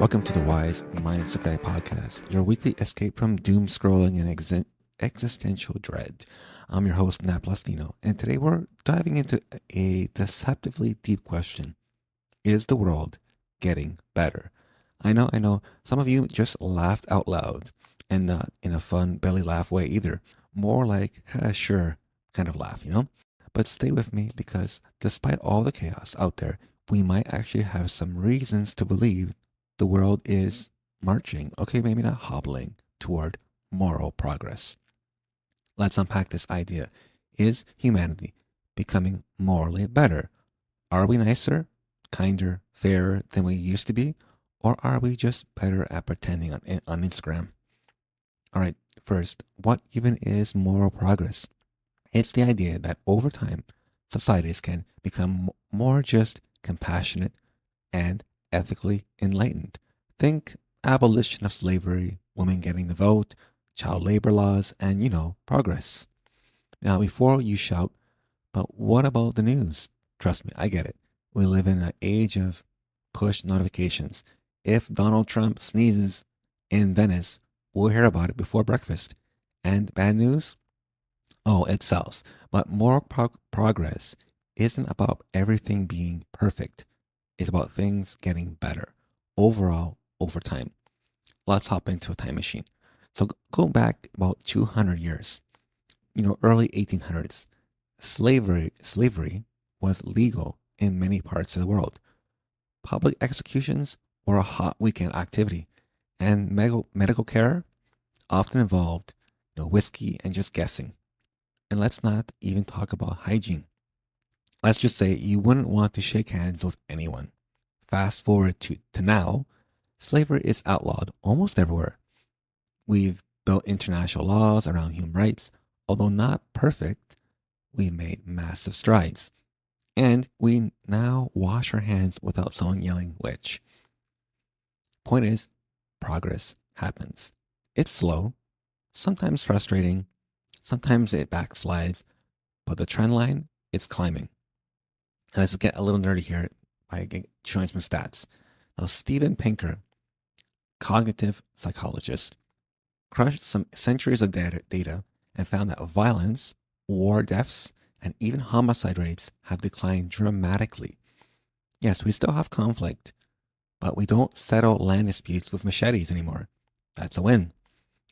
Welcome to the Wise Mindset Guy podcast, your weekly escape from doom scrolling and existential dread. I'm your host, Nat Plastino, and today we're diving into a deceptively deep question. Is the world getting better? I know, some of you just laughed out loud, and not in a fun belly laugh way either. More like, sure, kind of laugh, But stay with me because despite all the chaos out there, we might actually have some reasons to believe the world is marching, okay, maybe not hobbling, toward moral progress. Let's unpack this idea. Is humanity becoming morally better? Are we nicer, kinder, fairer than we used to be? Or are we just better at pretending on Instagram? All right, first, what even is moral progress? It's the idea that over time, societies can become more just compassionate and ethically enlightened. Think abolition of slavery, women getting the vote, child labor laws, and, progress. Now, before you shout, but what about the news? Trust me, I get it. We live in an age of push notifications. If Donald Trump sneezes in Venice, we'll hear about it before breakfast. And bad news? Oh, it sells. But moral progress isn't about everything being perfect. It's about things getting better overall over time. Let's hop into a time machine. So go back about 200 years, early 1800s. Slavery was legal in many parts of the world. Public executions were a hot weekend activity, and medical care often involved, whiskey and just guessing. And let's not even talk about hygiene. Let's just say you wouldn't want to shake hands with anyone. Fast forward to now, slavery is outlawed almost everywhere. We've built international laws around human rights. Although not perfect, we've made massive strides. And we now wash our hands without someone yelling witch. Point is, progress happens. It's slow, sometimes frustrating, sometimes it backslides, but the trend line, it's climbing. And let's get a little nerdy here by showing some stats. Now, Steven Pinker, cognitive psychologist, crushed some centuries of data and found that violence, war deaths, and even homicide rates have declined dramatically. Yes, we still have conflict, but we don't settle land disputes with machetes anymore. That's a win.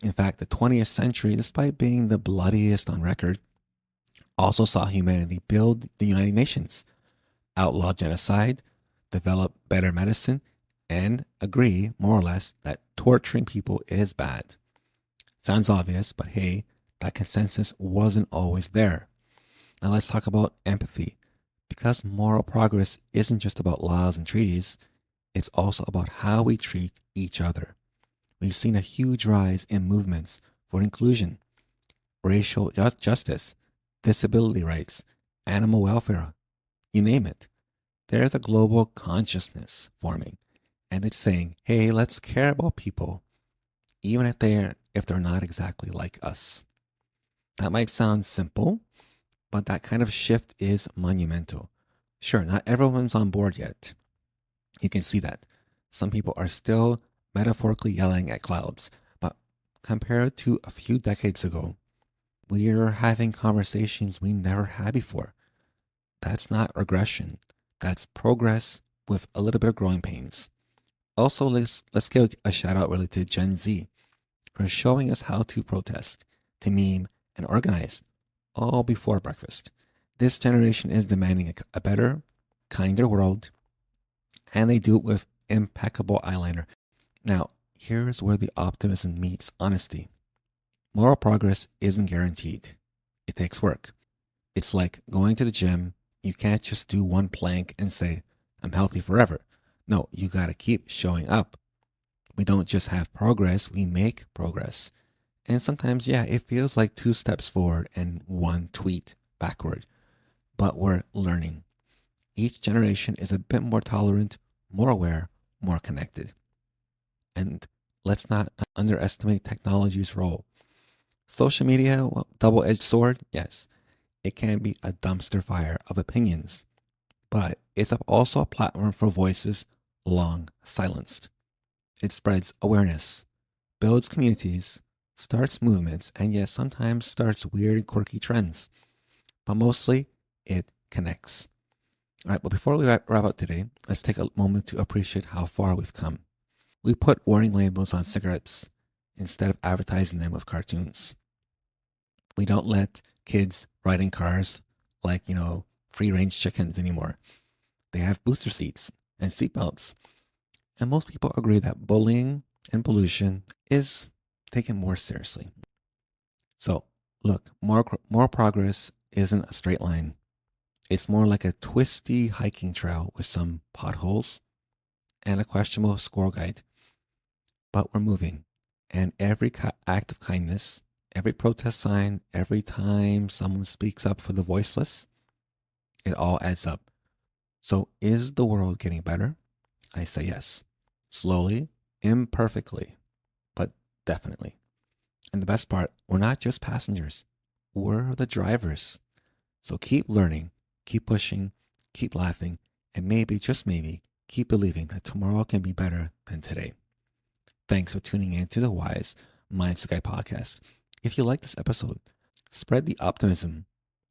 In fact, the 20th century, despite being the bloodiest on record, also saw humanity build the United Nations, outlaw genocide, develop better medicine, and agree, more or less, that torturing people is bad. Sounds obvious, but hey, that consensus wasn't always there. Now let's talk about empathy. Because moral progress isn't just about laws and treaties, it's also about how we treat each other. We've seen a huge rise in movements for inclusion, racial justice, disability rights, animal welfare, you name it. There's a global consciousness forming, and it's saying, hey, let's care about people, even if they're not exactly like us. That might sound simple, but that kind of shift is monumental. Sure, not everyone's on board yet. You can see that. Some people are still metaphorically yelling at clouds, but compared to a few decades ago, we're having conversations we never had before. That's not regression. That's progress with a little bit of growing pains. Also, let's give a shout out really to Gen Z for showing us how to protest, to meme, and organize, all before breakfast. This generation is demanding a better, kinder world, and they do it with impeccable eyeliner. Now, here's where the optimism meets honesty. Moral progress isn't guaranteed. It takes work. It's like going to the gym. You can't just do one plank and say, I'm healthy forever. No, you gotta keep showing up. We don't just have progress, we make progress. And sometimes, yeah, it feels like 2 steps forward and 1 tweet backward. But we're learning. Each generation is a bit more tolerant, more aware, more connected. And let's not underestimate technology's role. Social media, well, double-edged sword, yes. It can be a dumpster fire of opinions, but it's also a platform for voices long silenced. It spreads awareness, builds communities, starts movements, and yes, sometimes starts weird, quirky trends. But mostly, it connects. All right, but before we wrap up today, let's take a moment to appreciate how far we've come. We put warning labels on cigarettes instead of advertising them with cartoons. We don't let kids ride in cars like, free range chickens anymore. They have booster seats and seatbelts. And most people agree that bullying and pollution is taken more seriously. So, look, more progress isn't a straight line. It's more like a twisty hiking trail with some potholes and a questionable score guide. But we're moving. And every act of kindness, every protest sign, every time someone speaks up for the voiceless, it all adds up. So is the world getting better? I say yes. Slowly, imperfectly, but definitely. And the best part, we're not just passengers. We're the drivers. So keep learning, keep pushing, keep laughing, and maybe, just maybe, keep believing that tomorrow can be better than today. Thanks for tuning in to the Wise Mindset Guy podcast. If you like this episode, spread the optimism,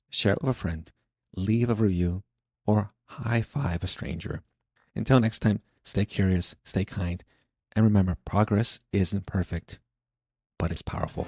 share it with a friend, leave a review, or high five a stranger. Until next time, stay curious, stay kind, and remember, progress isn't perfect, but it's powerful.